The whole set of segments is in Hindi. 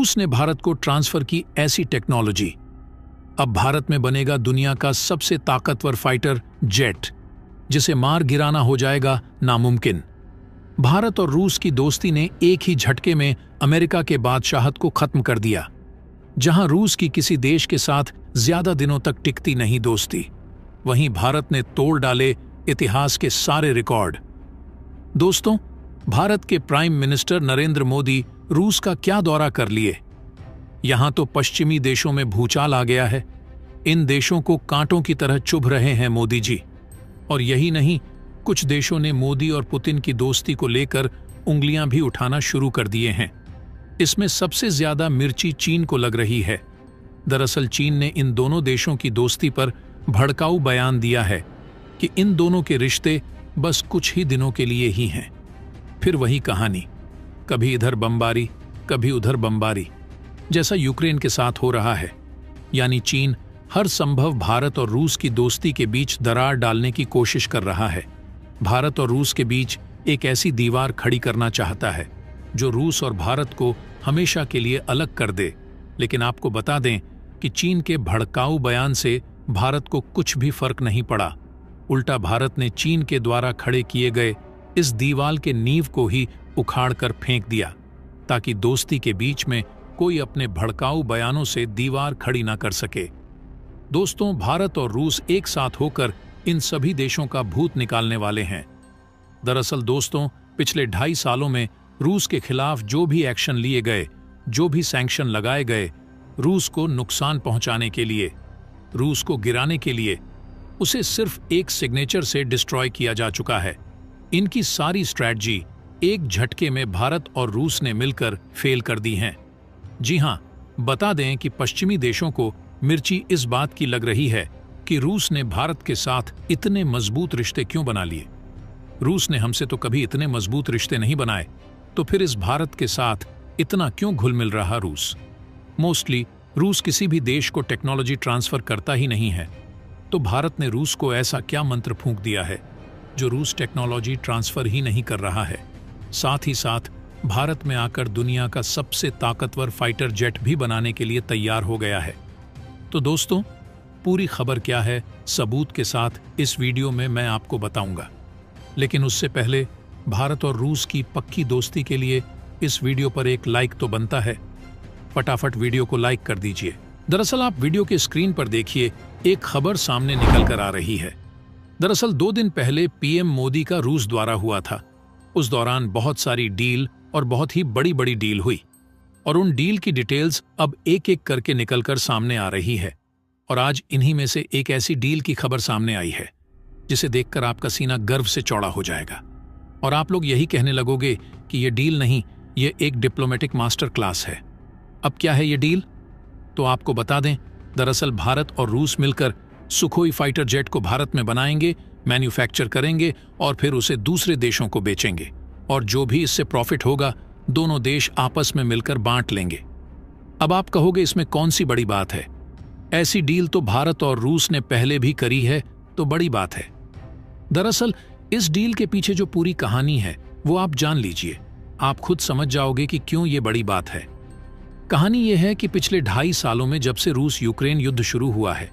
रूस ने भारत को ट्रांसफर की ऐसी टेक्नोलॉजी। अब भारत में बनेगा दुनिया का सबसे ताकतवर फाइटर जेट, जिसे मार गिराना हो जाएगा नामुमकिन। भारत और रूस की दोस्ती ने एक ही झटके में अमेरिका के बादशाहत को खत्म कर दिया। जहां रूस की किसी देश के साथ ज्यादा दिनों तक टिकती नहीं दोस्ती, वहीं भारत ने तोड़ डाले इतिहास के सारे रिकॉर्ड। दोस्तों, भारत के प्राइम मिनिस्टर नरेंद्र मोदी रूस का क्या दौरा कर लिए। यहां तो पश्चिमी देशों में भूचाल आ गया है। इन देशों को कांटों की तरह चुभ रहे हैं मोदी जी। और यही नहीं, कुछ देशों ने मोदी और पुतिन की दोस्ती को लेकर उंगलियां भी उठाना शुरू कर दिए हैं। इसमें सबसे ज्यादा मिर्ची चीन को लग रही है। दरअसल चीन ने इन दोनों देशों की दोस्ती पर भड़काऊ बयान दिया है कि इन दोनों के रिश्ते बस कुछ ही दिनों के लिए ही हैं। फिर वही कहानी, कभी इधर बमबारी कभी उधर बमबारी, जैसा यूक्रेन के साथ हो रहा है। यानी चीन हर संभव भारत और रूस की दोस्ती के बीच दरार डालने की कोशिश कर रहा है। भारत और रूस के बीच एक ऐसी दीवार खड़ी करना चाहता है जो रूस और भारत को हमेशा के लिए अलग कर दे। लेकिन आपको बता दें कि चीन के भड़काऊ बयान से भारत को कुछ भी फर्क नहीं पड़ा। उल्टा भारत ने चीन के द्वारा खड़े किए गए इस दीवार के नींव को ही उखाड़ कर फेंक दिया, ताकि दोस्ती के बीच में कोई अपने भड़काऊ बयानों से दीवार खड़ी ना कर सके। दोस्तों, भारत और रूस एक साथ होकर इन सभी देशों का भूत निकालने वाले हैं। दरअसल दोस्तों, पिछले 2.5 सालों में रूस के खिलाफ जो भी एक्शन लिए गए, जो भी सैंक्शन लगाए गए, रूस को नुकसान पहुंचाने के लिए, रूस को गिराने के लिए, उसे सिर्फ एक सिग्नेचर से डिस्ट्रॉय किया जा चुका है। इनकी सारी स्ट्रैटेजी एक झटके में भारत और रूस ने मिलकर फेल कर दी हैं। जी हां, बता दें कि पश्चिमी देशों को मिर्ची इस बात की लग रही है कि रूस ने भारत के साथ इतने मजबूत रिश्ते क्यों बना लिए। रूस ने हमसे तो कभी इतने मजबूत रिश्ते नहीं बनाए, तो फिर इस भारत के साथ इतना क्यों घुल मिल रहा रूस। मोस्टली रूस किसी भी देश को टेक्नोलॉजी ट्रांसफर करता ही नहीं है, तो भारत ने रूस को ऐसा क्या मंत्र फूंक दिया है जो रूस टेक्नोलॉजी ट्रांसफर ही नहीं कर रहा है। साथ ही साथ भारत में आकर दुनिया का सबसे ताकतवर फाइटर जेट भी बनाने के लिए तैयार हो गया है। तो दोस्तों, पूरी खबर क्या है, सबूत के साथ इस वीडियो में मैं आपको बताऊंगा। लेकिन उससे पहले भारत और रूस की पक्की दोस्ती के लिए इस वीडियो पर एक लाइक तो बनता है। फटाफट वीडियो को लाइक कर दीजिए। दरअसल आप वीडियो के स्क्रीन पर देखिए, एक खबर सामने निकल कर आ रही है। दरअसल 2 दिन पहले पीएम मोदी का रूस दौरा हुआ था। उस दौरान बहुत सारी डील और बहुत ही बड़ी बड़ी डील हुई, और उन डील की डिटेल्स अब एक एक करके निकलकर सामने आ रही है। और आज इन्हीं में से एक ऐसी डील की खबर सामने आई है जिसे देखकर आपका सीना गर्व से चौड़ा हो जाएगा, और आप लोग यही कहने लगोगे कि ये डील नहीं, ये एक डिप्लोमेटिक मास्टर क्लास है। अब क्या है ये डील, तो आपको बता दें। दरअसल भारत और रूस मिलकर सुखोई फाइटर जेट को भारत में बनाएंगे, मैन्युफैक्चर करेंगे और फिर उसे दूसरे देशों को बेचेंगे, और जो भी इससे प्रॉफिट होगा दोनों देश आपस में मिलकर बांट लेंगे। अब आप कहोगे इसमें कौन सी बड़ी बात है, ऐसी डील तो भारत और रूस ने पहले भी करी है, तो बड़ी बात है। दरअसल इस डील के पीछे जो पूरी कहानी है वो आप जान लीजिए, आप खुद समझ जाओगे कि क्यों ये बड़ी बात है। कहानी ये है कि पिछले 2.5 सालों में जब से रूस यूक्रेन युद्ध शुरू हुआ है,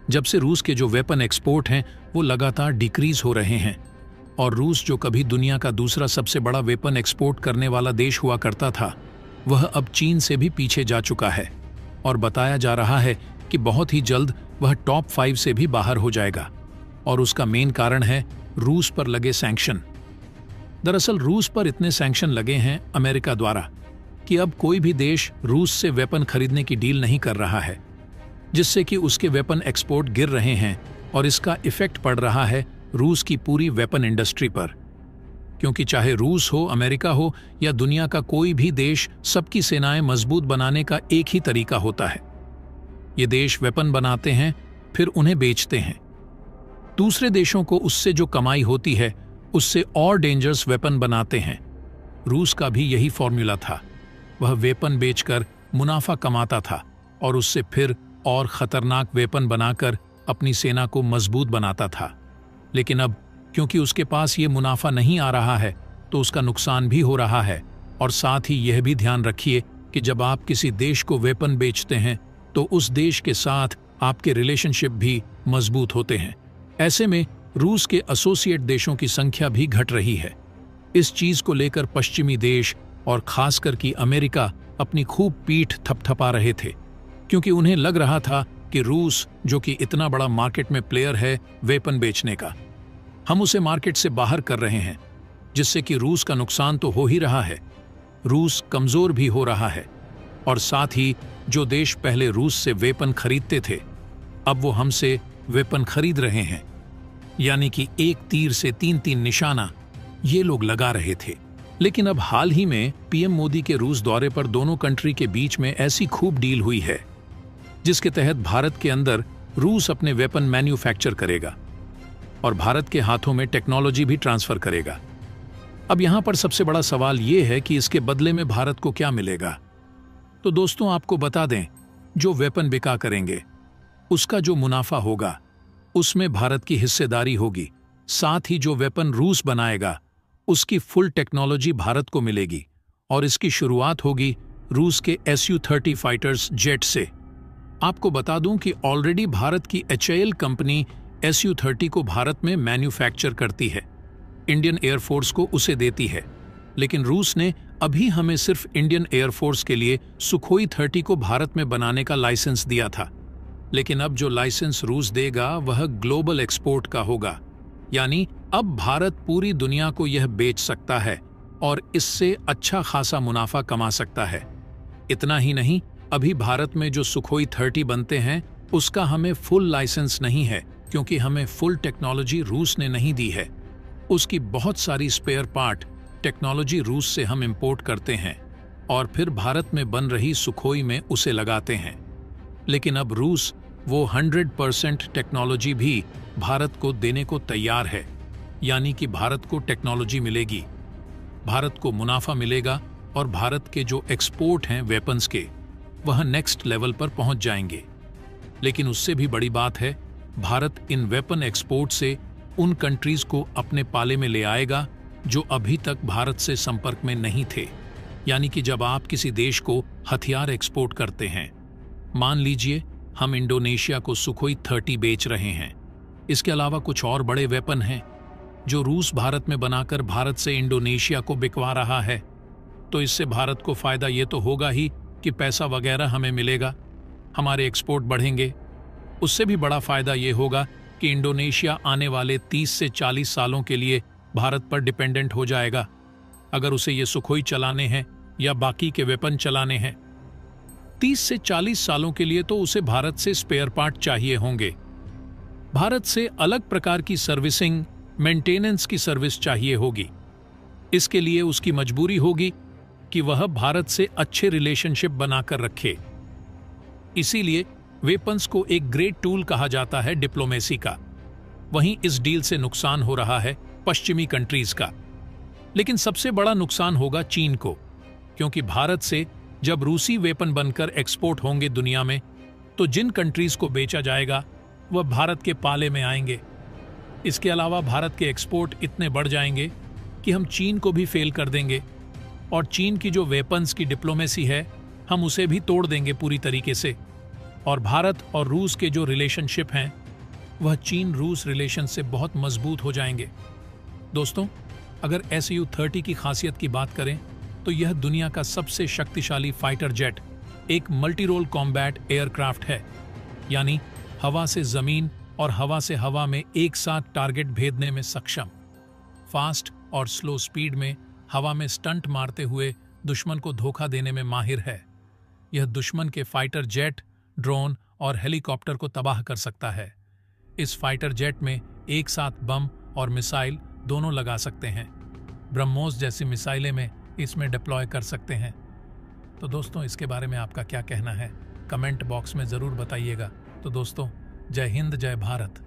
जब से रूस के जो वेपन एक्सपोर्ट हैं वो लगातार डिक्रीज हो रहे हैं, और रूस जो कभी दुनिया का दूसरा सबसे बड़ा वेपन एक्सपोर्ट करने वाला देश हुआ करता था, वह अब चीन से भी पीछे जा चुका है, और बताया जा रहा है कि बहुत ही जल्द वह टॉप 5 से भी बाहर हो जाएगा। और उसका मेन कारण है रूस पर लगे सैंक्शन। दरअसल रूस पर इतने सैंक्शन लगे हैं अमेरिका द्वारा कि अब कोई भी देश रूस से वेपन खरीदने की डील नहीं कर रहा है, जिससे कि उसके वेपन एक्सपोर्ट गिर रहे हैं, और इसका इफेक्ट पड़ रहा है रूस की पूरी वेपन इंडस्ट्री पर। क्योंकि चाहे रूस हो, अमेरिका हो या दुनिया का कोई भी देश, सबकी सेनाएं मजबूत बनाने का एक ही तरीका होता है। ये देश वेपन बनाते हैं, फिर उन्हें बेचते हैं। दूसरे देशों को उससे जो कमाई होती है उससे और डेंजरस वेपन बनाते हैं। रूस का भी यही फॉर्मूला था, वह वेपन बेचकर मुनाफा कमाता था और उससे फिर और खतरनाक वेपन बनाकर अपनी सेना को मजबूत बनाता था। लेकिन अब क्योंकि उसके पास ये मुनाफा नहीं आ रहा है, तो उसका नुकसान भी हो रहा है। और साथ ही यह भी ध्यान रखिए कि जब आप किसी देश को वेपन बेचते हैं तो उस देश के साथ आपके रिलेशनशिप भी मजबूत होते हैं। ऐसे में रूस के एसोसिएट देशों की संख्या भी घट रही है। इस चीज को लेकर पश्चिमी देश और खासकर कि अमेरिका अपनी खूब पीठ थपथपा रहे थे, क्योंकि उन्हें लग रहा था कि रूस, जो कि इतना बड़ा मार्केट में प्लेयर है वेपन बेचने का, हम उसे मार्केट से बाहर कर रहे हैं, जिससे कि रूस का नुकसान तो हो ही रहा है, रूस कमजोर भी हो रहा है। और साथ ही जो देश पहले रूस से वेपन खरीदते थे, अब वो हमसे वेपन खरीद रहे हैं। यानी कि एक तीर से तीन निशाना ये लोग लगा रहे थे। लेकिन अब हाल ही में पीएम मोदी के रूस दौरे पर दोनों कंट्री के बीच में ऐसी खूब डील हुई है, जिसके तहत भारत के अंदर रूस अपने वेपन मैन्युफैक्चर करेगा और भारत के हाथों में टेक्नोलॉजी भी ट्रांसफर करेगा। अब यहां पर सबसे बड़ा सवाल यह है कि इसके बदले में भारत को क्या मिलेगा। तो दोस्तों, आपको बता दें, जो वेपन बिका करेंगे उसका जो मुनाफा होगा उसमें भारत की हिस्सेदारी होगी। साथ ही जो वेपन रूस बनाएगा उसकी फुल टेक्नोलॉजी भारत को मिलेगी और इसकी शुरुआत होगी रूस के Su-30 फाइटर्स जेट से। आपको बता दूं कि ऑलरेडी भारत की HAL कंपनी Su-30 को भारत में मैन्युफैक्चर करती है, इंडियन एयरफोर्स को उसे देती है। लेकिन रूस ने अभी हमें सिर्फ इंडियन एयरफोर्स के लिए सुखोई 30 को भारत में बनाने का लाइसेंस दिया था। लेकिन अब जो लाइसेंस रूस देगा वह ग्लोबल एक्सपोर्ट का होगा, यानी अब भारत पूरी दुनिया को यह बेच सकता है और इससे अच्छा खासा मुनाफा कमा सकता है। इतना ही नहीं, अभी भारत में जो सुखोई 30 बनते हैं उसका हमें फुल लाइसेंस नहीं है, क्योंकि हमें फुल टेक्नोलॉजी रूस ने नहीं दी है। उसकी बहुत सारी स्पेयर पार्ट टेक्नोलॉजी रूस से हम इंपोर्ट करते हैं और फिर भारत में बन रही सुखोई में उसे लगाते हैं। लेकिन अब रूस वो 100% टेक्नोलॉजी भी भारत को देने को तैयार है, यानी कि भारत को टेक्नोलॉजी मिलेगी, भारत को मुनाफा मिलेगा और भारत के जो एक्सपोर्ट हैं वेपन्स के, वह नेक्स्ट लेवल पर पहुंच जाएंगे। लेकिन उससे भी बड़ी बात है, भारत इन वेपन एक्सपोर्ट से उन कंट्रीज को अपने पाले में ले आएगा जो अभी तक भारत से संपर्क में नहीं थे। यानी कि जब आप किसी देश को हथियार एक्सपोर्ट करते हैं, मान लीजिए हम इंडोनेशिया को सुखोई 30 बेच रहे हैं, इसके अलावा कुछ और बड़े वेपन हैं जो रूस भारत में बनाकर भारत से इंडोनेशिया को बिकवा रहा है, तो इससे भारत को फायदा ये तो होगा ही कि पैसा वगैरह हमें मिलेगा, हमारे एक्सपोर्ट बढ़ेंगे। उससे भी बड़ा फायदा ये होगा कि इंडोनेशिया आने वाले 30 से 40 सालों के लिए भारत पर डिपेंडेंट हो जाएगा, अगर उसे ये सुखोई चलाने हैं या बाकी के वेपन चलाने हैं। 30 से 40 सालों के लिए तो उसे भारत से स्पेयर पार्ट चाहिए होंगे, भारत से अलग प्रकार की सर्विसिंग, मेंटेनेंस की सर्विस चाहिए होगी। इसके लिए उसकी मजबूरी होगी कि वह भारत से अच्छे रिलेशनशिप बनाकर रखे। इसीलिए वेपन्स को एक ग्रेट टूल कहा जाता है डिप्लोमेसी का। वहीं इस डील से नुकसान हो रहा है पश्चिमी कंट्रीज का, लेकिन सबसे बड़ा नुकसान होगा चीन को, क्योंकि भारत से जब रूसी वेपन बनकर एक्सपोर्ट होंगे दुनिया में, तो जिन कंट्रीज को बेचा जाएगा वह भारत के पाले में आएंगे। इसके अलावा भारत के एक्सपोर्ट इतने बढ़ जाएंगे कि हम चीन को भी फेल कर देंगे और चीन की जो वेपन्स की डिप्लोमेसी है हम उसे भी तोड़ देंगे पूरी तरीके से। और भारत और रूस के जो रिलेशनशिप हैं वह चीन रूस रिलेशन से बहुत मजबूत हो जाएंगे। दोस्तों, अगर Su-30 की खासियत की बात करें तो यह दुनिया का सबसे शक्तिशाली फाइटर जेट, एक मल्टी रोल कॉम्बैट एयरक्राफ्ट है, यानी हवा से जमीन और हवा से हवा में एक साथ टारगेट भेदने में सक्षम, फास्ट और स्लो स्पीड में हवा में स्टंट मारते हुए दुश्मन को धोखा देने में माहिर है। यह दुश्मन के फाइटर जेट, ड्रोन और हेलीकॉप्टर को तबाह कर सकता है। इस फाइटर जेट में एक साथ बम और मिसाइल दोनों लगा सकते हैं। ब्रह्मोस जैसी मिसाइलें में इसमें डिप्लॉय कर सकते हैं। तो दोस्तों, इसके बारे में आपका क्या कहना है, कमेंट बॉक्स में ज़रूर बताइएगा। तो दोस्तों, जय हिंद, जय भारत।